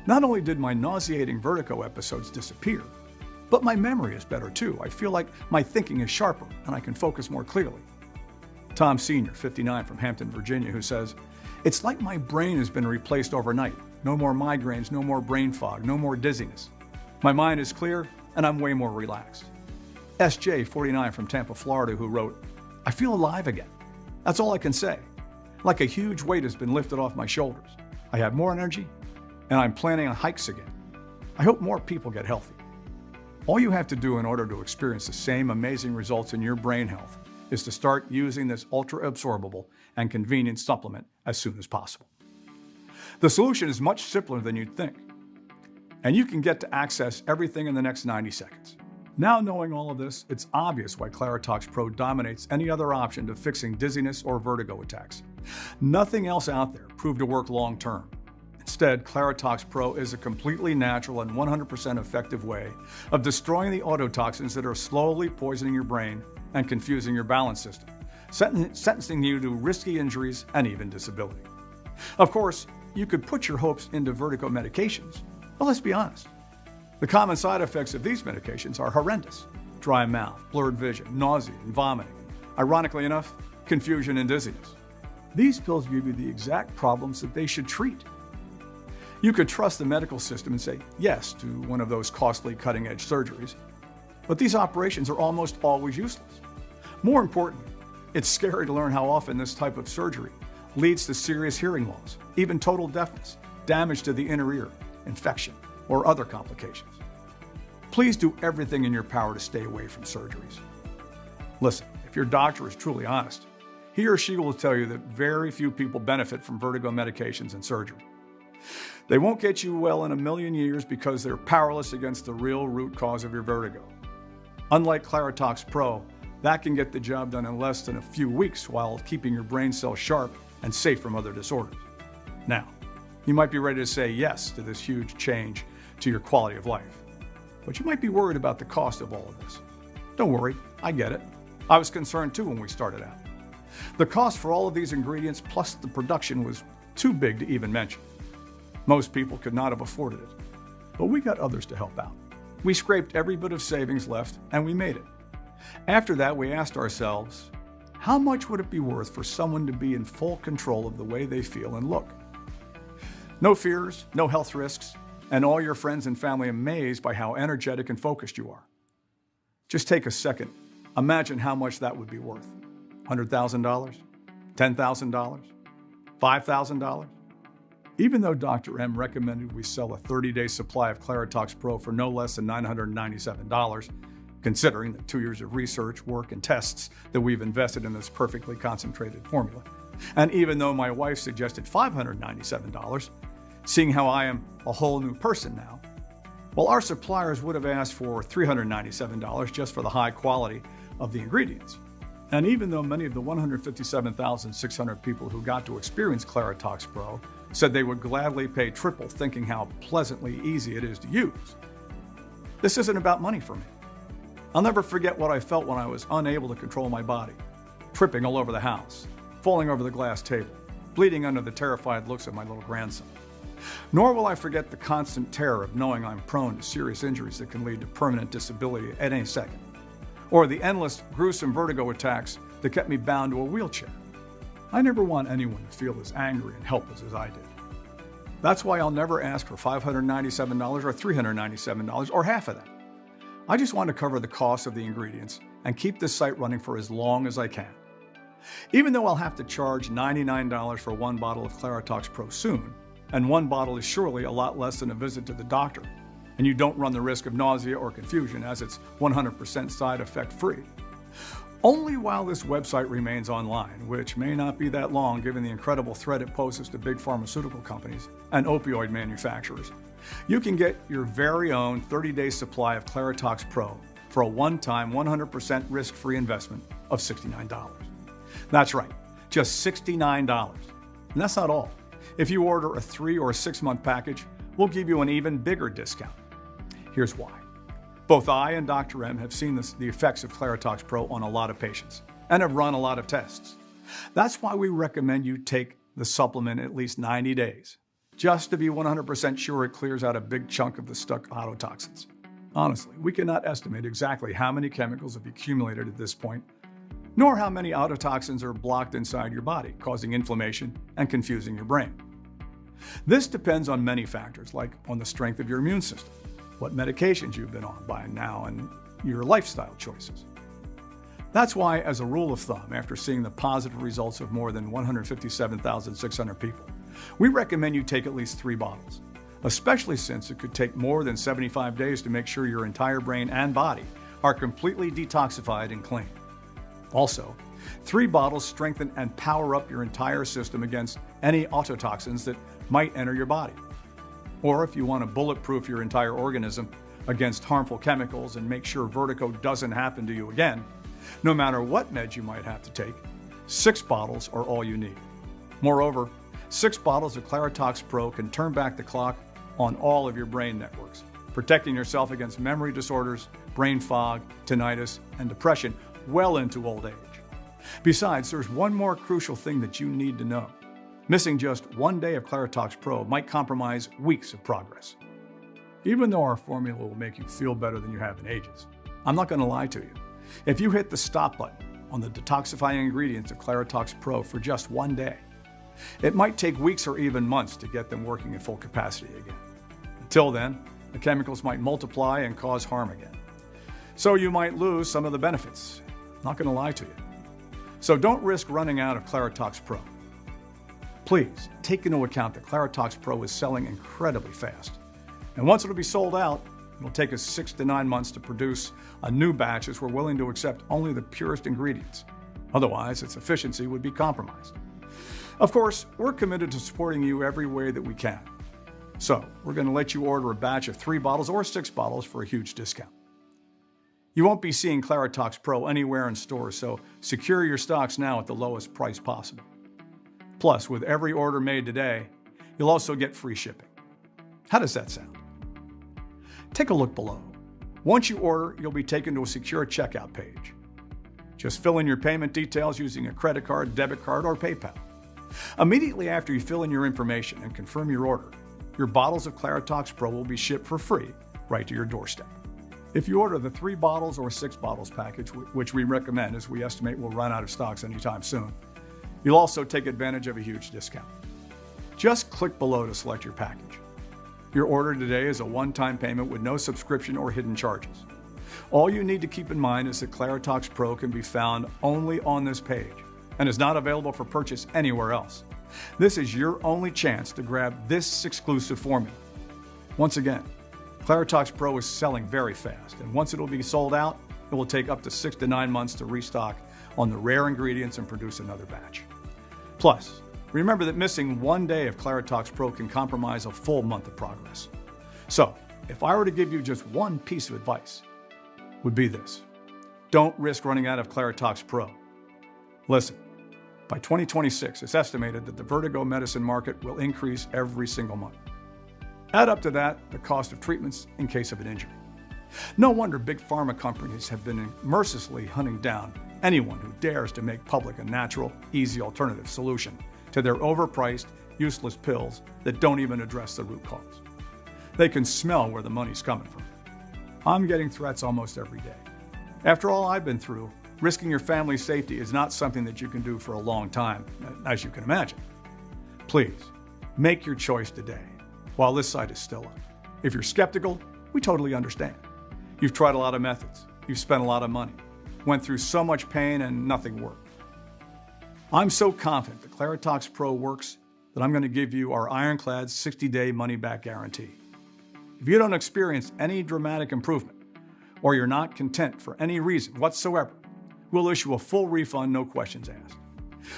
"Not only did my nauseating vertigo episodes disappear, but my memory is better too. I feel like my thinking is sharper and I can focus more clearly." Tom Sr., 59 from Hampton, Virginia, who says, "It's like my brain has been replaced overnight. No more migraines, no more brain fog, no more dizziness. My mind is clear and I'm way more relaxed." SJ, 49 from Tampa, Florida, who wrote, "I feel alive again. That's all I can say. Like a huge weight has been lifted off my shoulders. I have more energy and I'm planning on hikes again. I hope more people get healthy." All you have to do in order to experience the same amazing results in your brain health is to start using this ultra-absorbable and convenient supplement as soon as possible. The solution is much simpler than you'd think. and you can get to access everything in the next 90 seconds. Now knowing all of this, it's obvious why Claritox Pro dominates any other option to fixing dizziness or vertigo attacks. Nothing else out there proved to work long term. Instead, Claritox Pro is a completely natural and 100% effective way of destroying the autotoxins that are slowly poisoning your brain and confusing your balance system, sentencing you to risky injuries and even disability. Of course, you could put your hopes into vertigo medications, but let's be honest. The common side effects of these medications are horrendous: dry mouth, blurred vision, nausea and vomiting. Ironically enough, confusion and dizziness. These pills give you the exact problems that they should treat. You could trust the medical system and say yes to one of those costly cutting-edge surgeries, but these operations are almost always useless. More importantly, it's scary to learn how often this type of surgery leads to serious hearing loss, even total deafness, damage to the inner ear, infection, or other complications. Please do everything in your power to stay away from surgeries. Listen, if your doctor is truly honest, he or she will tell you that very few people benefit from vertigo medications and surgery. They won't get you well in a million years because they're powerless against the real root cause of your vertigo. Unlike Claritox Pro, that can get the job done in less than a few weeks while keeping your brain cells sharp and safe from other disorders. Now, you might be ready to say yes to this huge change to your quality of life, but you might be worried about the cost of all of this. Don't worry, I get it. I was concerned too when we started out. The cost for all of these ingredients plus the production was too big to even mention. Most people could not have afforded it, but we got others to help out. We scraped every bit of savings left and we made it. After that, we asked ourselves, how much would it be worth for someone to be in full control of the way they feel and look? No fears, no health risks, and all your friends and family amazed by how energetic and focused you are. Just take a second. Imagine how much that would be worth. $100,000? $10,000? $5,000? Even though Dr. M recommended we sell a 30-day supply of Claritox Pro for no less than $997, considering the 2 years of research, work, and tests that we've invested in this perfectly concentrated formula, and even though my wife suggested $597, seeing how I am a whole new person now, well, our suppliers would have asked for $397 just for the high quality of the ingredients. And even though many of the 157,600 people who got to experience Claritox Pro said they would gladly pay triple thinking how pleasantly easy it is to use, this isn't about money for me. I'll never forget what I felt when I was unable to control my body, tripping all over the house, falling over the glass table, bleeding under the terrified looks of my little grandson. Nor will I forget the constant terror of knowing I'm prone to serious injuries that can lead to permanent disability at any second, or the endless, gruesome vertigo attacks that kept me bound to a wheelchair. I never want anyone to feel as angry and helpless as I did. That's why I'll never ask for $597 or $397 or half of that. I just want to cover the cost of the ingredients and keep this site running for as long as I can. Even though I'll have to charge $99 for one bottle of Claritox Pro soon, and one bottle is surely a lot less than a visit to the doctor, and you don't run the risk of nausea or confusion as it's 100% side effect free. Only while this website remains online, which may not be that long given the incredible threat it poses to big pharmaceutical companies and opioid manufacturers, you can get your very own 30-day supply of Claritox Pro for a one-time 100% risk-free investment of $69. That's right, just $69. And that's not all. If you order a 3 or 6 month package, we'll give you an even bigger discount. Here's why. Both I and Dr. M have seen the effects of Claritox Pro on a lot of patients and have run a lot of tests. That's why we recommend you take the supplement at least 90 days, just to be 100% sure it clears out a big chunk of the stuck autotoxins. Honestly, we cannot estimate exactly how many chemicals have accumulated at this point, nor how many autotoxins are blocked inside your body, causing inflammation and confusing your brain. This depends on many factors, like on the strength of your immune system, what medications you've been on by now, and your lifestyle choices. That's why, as a rule of thumb, after seeing the positive results of more than 157,600 people, we recommend you take at least 3 bottles, especially since it could take more than 75 days to make sure your entire brain and body are completely detoxified and clean. Also, 3 bottles strengthen and power up your entire system against any autotoxins that might enter your body. Or if you want to bulletproof your entire organism against harmful chemicals and make sure vertigo doesn't happen to you again, no matter what meds you might have to take, 6 bottles are all you need. Moreover, 6 bottles of Claritox Pro can turn back the clock on all of your brain networks, protecting yourself against memory disorders, brain fog, tinnitus, and depression well into old age. Besides, there's one more crucial thing that you need to know. Missing just one day of Claritox Pro might compromise weeks of progress. Even though our formula will make you feel better than you have in ages, I'm not going to lie to you. If you hit the stop button on the detoxifying ingredients of Claritox Pro for just one day, it might take weeks or even months to get them working at full capacity again. Until then, the chemicals might multiply and cause harm again. So you might lose some of the benefits. Not going to lie to you. So don't risk running out of Claritox Pro. Please take into account that Claritox Pro is selling incredibly fast. And once it'll be sold out, it'll take us 6 to 9 months to produce a new batch as we're willing to accept only the purest ingredients. Otherwise, its efficiency would be compromised. Of course, we're committed to supporting you every way that we can. So we're going to let you order a batch of 3 bottles or 6 bottles for a huge discount. You won't be seeing Claritox Pro anywhere in stores, so secure your stocks now at the lowest price possible. Plus, with every order made today, you'll also get free shipping. How does that sound? Take a look below. Once you order, you'll be taken to a secure checkout page. Just fill in your payment details using a credit card, debit card, or PayPal. Immediately after you fill in your information and confirm your order, your bottles of Claritox Pro will be shipped for free right to your doorstep. If you order the 3 bottles or 6 bottles package, which we recommend as we estimate will run out of stocks anytime soon, you'll also take advantage of a huge discount. Just click below to select your package. Your order today is a one-time payment with no subscription or hidden charges. All you need to keep in mind is that Claritox Pro can be found only on this page and is not available for purchase anywhere else. This is your only chance to grab this exclusive formula. Once again, Claritox Pro is selling very fast, and once it will be sold out, it will take up to 6 to 9 months to restock on the rare ingredients and produce another batch. Plus, remember that missing one day of Claritox Pro can compromise a full month of progress. So, if I were to give you just one piece of advice, it would be this. Don't risk running out of Claritox Pro. Listen, by 2026, it's estimated that the vertigo medicine market will increase every single month. Add up to that the cost of treatments in case of an injury. No wonder big pharma companies have been mercilessly hunting down anyone who dares to make public a natural, easy alternative solution to their overpriced, useless pills that don't even address the root cause. They can smell where the money's coming from. I'm getting threats almost every day. After all I've been through, risking your family's safety is not something that you can do for a long time, as you can imagine. Please, make your choice today, while this site is still up. If you're skeptical, we totally understand. You've tried a lot of methods, you've spent a lot of money, went through so much pain and nothing worked. I'm so confident that Claritox Pro works that I'm going to give you our ironclad 60-day money-back guarantee. If you don't experience any dramatic improvement, or you're not content for any reason whatsoever, we'll issue a full refund, no questions asked.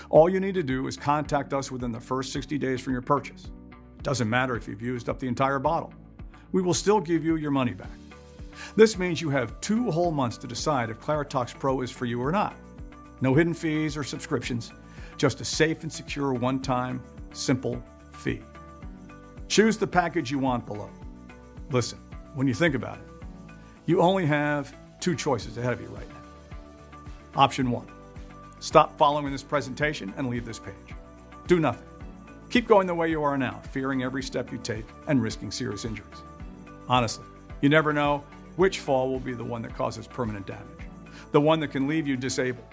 All you need to do is contact us within the first 60 days from your purchase. It doesn't matter if you've used up the entire bottle. We will still give you your money back. This means you have 2 whole months to decide if Claritox Pro is for you or not. No hidden fees or subscriptions, just a safe and secure one-time, simple fee. Choose the package you want below. Listen, when you think about it, you only have 2 choices ahead of you right now. Option 1, stop following this presentation and leave this page. Do nothing. Keep going the way you are now, fearing every step you take and risking serious injuries. Honestly, you never know which fall will be the one that causes permanent damage. The one that can leave you disabled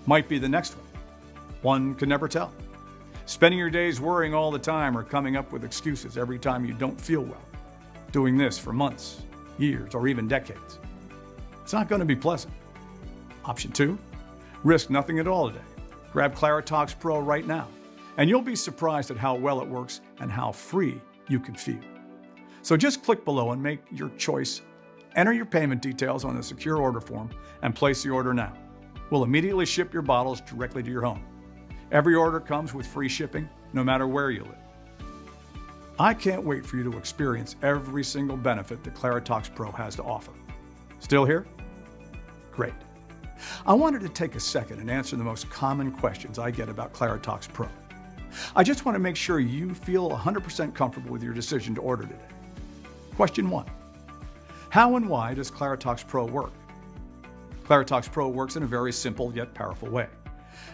might be the next one. One can never tell. Spending your days worrying all the time or coming up with excuses every time you don't feel well. Doing this for months, years, or even decades. It's not going to be pleasant. Option 2, risk nothing at all today. Grab Claritox Pro right now, and you'll be surprised at how well it works and how free you can feel. So just click below and make your choice. Enter your payment details on the secure order form and place the order now. We'll immediately ship your bottles directly to your home. Every order comes with free shipping, no matter where you live. I can't wait for you to experience every single benefit that Claritox Pro has to offer. Still here? Great. I wanted to take a second and answer the most common questions I get about Claritox Pro. I just want to make sure you feel 100% comfortable with your decision to order today. Question 1. How and why does Claritox Pro work? Claritox Pro works in a very simple yet powerful way.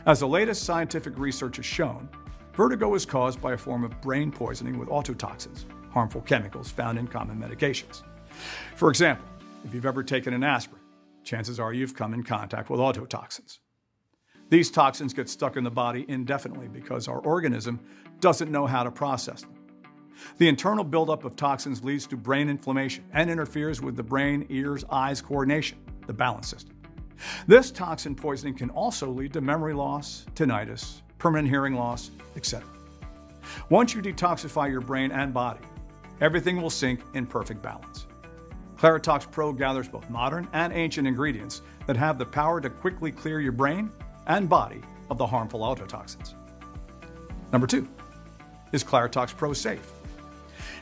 As the latest scientific research has shown, vertigo is caused by a form of brain poisoning with autotoxins, harmful chemicals found in common medications. For example, if you've ever taken an aspirin, chances are you've come in contact with autotoxins. These toxins get stuck in the body indefinitely because our organism doesn't know how to process them. The internal buildup of toxins leads to brain inflammation and interferes with the brain, ears, eyes coordination, the balance system. This toxin poisoning can also lead to memory loss, tinnitus, permanent hearing loss, etc. Once you detoxify your brain and body, everything will sink in perfect balance. Claritox Pro gathers both modern and ancient ingredients that have the power to quickly clear your brain and body of the harmful autotoxins. Number 2, is Claritox Pro safe?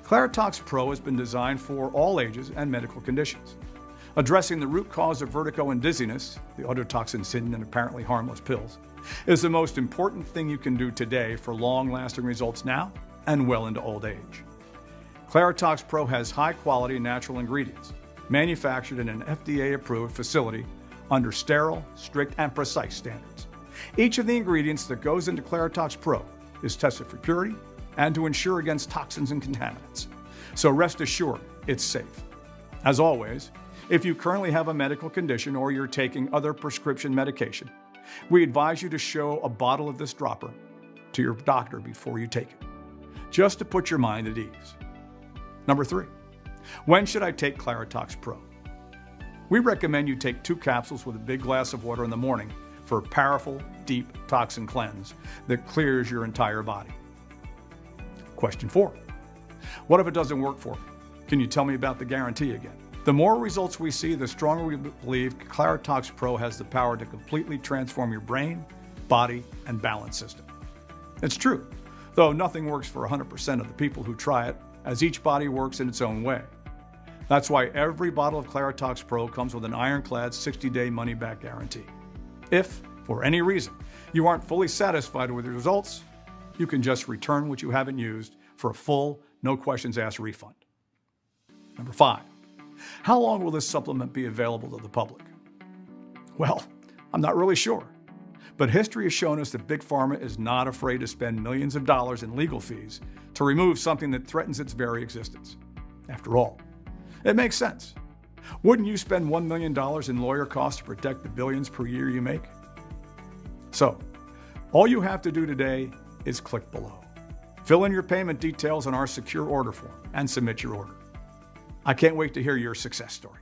Claritox Pro has been designed for all ages and medical conditions. Addressing the root cause of vertigo and dizziness, the autotoxins hidden in apparently harmless pills, is the most important thing you can do today for long-lasting results now and well into old age. Claritox Pro has high-quality natural ingredients, manufactured in an FDA-approved facility under sterile, strict, and precise standards. Each of the ingredients that goes into Claritox Pro is tested for purity and to ensure against toxins and contaminants. So rest assured, it's safe. As always, if you currently have a medical condition or you're taking other prescription medication, we advise you to show a bottle of this dropper to your doctor before you take it, just to put your mind at ease. Number 3, when should I take Claritox Pro? We recommend you take 2 capsules with a big glass of water in the morning for a powerful, deep toxin cleanse that clears your entire body. Question 4, what if it doesn't work for me? Can you tell me about the guarantee again? The more results we see, the stronger we believe Claritox Pro has the power to completely transform your brain, body, and balance system. It's true, though nothing works for 100% of the people who try it, as each body works in its own way. That's why every bottle of Claritox Pro comes with an ironclad 60-day money-back guarantee. If, for any reason, you aren't fully satisfied with the results, you can just return what you haven't used for a full, no-questions-asked refund. Number 5, how long will this supplement be available to the public? Well, I'm not really sure. But history has shown us that Big Pharma is not afraid to spend millions of dollars in legal fees to remove something that threatens its very existence. After all, it makes sense. Wouldn't you spend $1 million in lawyer costs to protect the billions per year you make? So, all you have to do today is click below. Fill in your payment details on our secure order form and submit your order. I can't wait to hear your success story.